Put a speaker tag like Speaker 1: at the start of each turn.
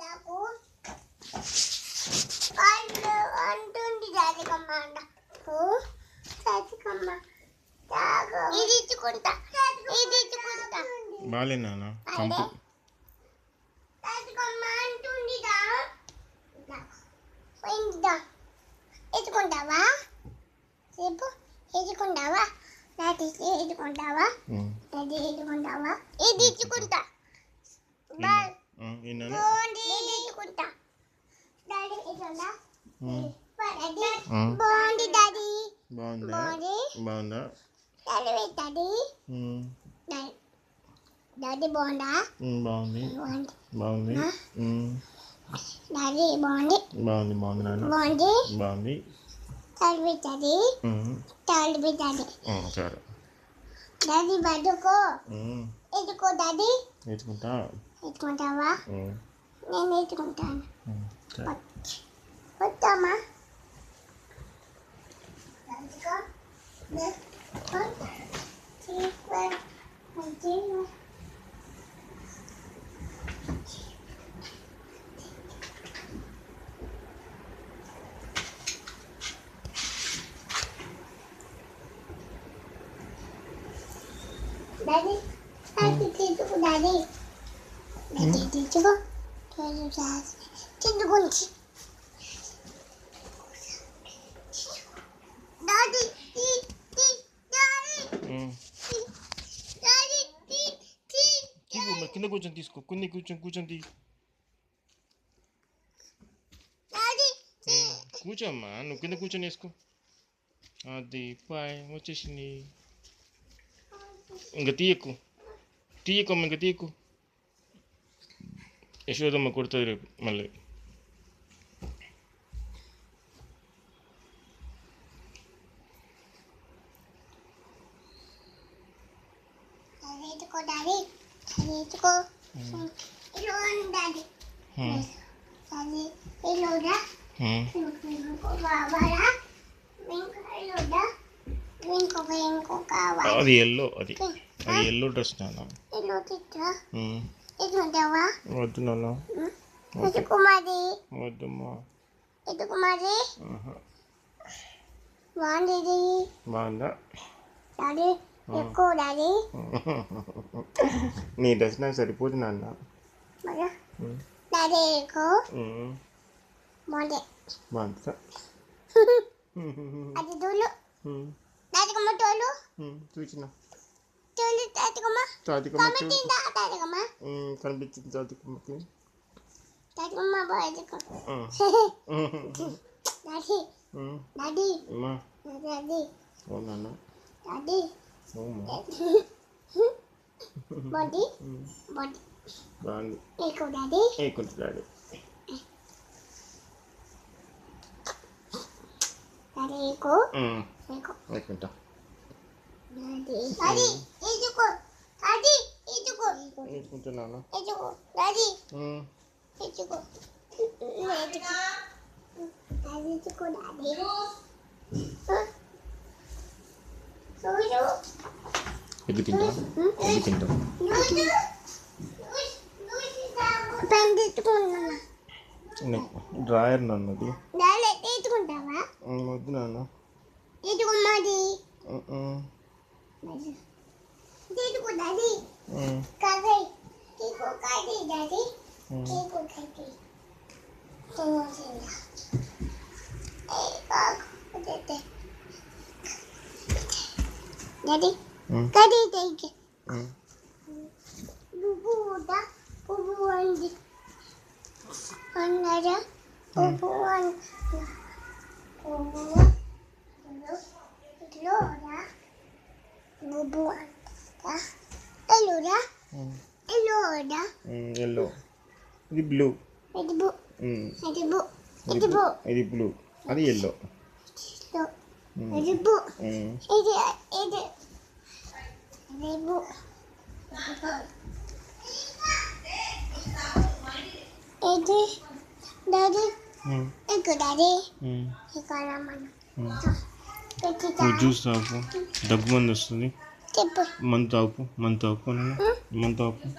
Speaker 1: నాకు కాళ్ళు అంటుంది జాతికమ్మ నాకు జాతికమ్మ ఇది ఇచ్చుకుంటా
Speaker 2: బాలే నాన్న కంపు
Speaker 1: జాతికమ్మ అంటుంది ఎత్తుకుంటావా చెప్పు ఎత్తుకుంటావా డాడీ ఎత్తుకుంటావా డాడీ ఎత్తుకుంటావా ఇది ఇచ్చుకుంటా ఎత్తుకుంటా డాడీ ఎత్తుకుంటా బాగుంది డాడీ
Speaker 2: బాగుందా
Speaker 1: డాడీ డాడీ డాడీ బాగుందా
Speaker 2: బాగుంది
Speaker 1: డాడీ బాగుంది
Speaker 2: నాన్న
Speaker 1: బాగుంది
Speaker 2: బాగుంది
Speaker 1: డాడీ
Speaker 2: సరే
Speaker 1: డాడీ బతుకో ఎత్తుకో డాడీ ఎత్తుకుంటావా నేను ఎత్తుకుంటాను వద్దామా డాడీ తీసుకో డాడీ తీసుకో తిందుకుంచి డాడీ
Speaker 2: కింద కూర్చొని తీసుకో కూర్చొని కూర్చోమ్మా నువ్వు కింద కూర్చొని వేసుకో అది పాయ్ వచ్చేసింది ఇంకా తీయకమ్మ ఇంకా తీయకు యశోదమ్మ కొడుతుంది రేపు మళ్ళీ అది ఎల్లో డ్రెస్ నాన్న వద్దు నాన్న వద్దమ్మా బాగుందా నీ డ్రెస్ నాకు సరిపోదు నాన్న బాగుందా చూసిన కనిపించింది జాతికమ్మకి అవునా బాగుంది డాడీ వేసుకుంటా వేసుకుంటున్నాను ఎగ్గు తింటాం డ్రాయర్ నన్నది వద్దు నాన్న ఎల్లో ఇది బ్లూ ఇది బ్లూ అది ఎల్లో జ్యూస్ తాగు దగ్గు మంది వస్తుంది మందు తాగు మందు తాగు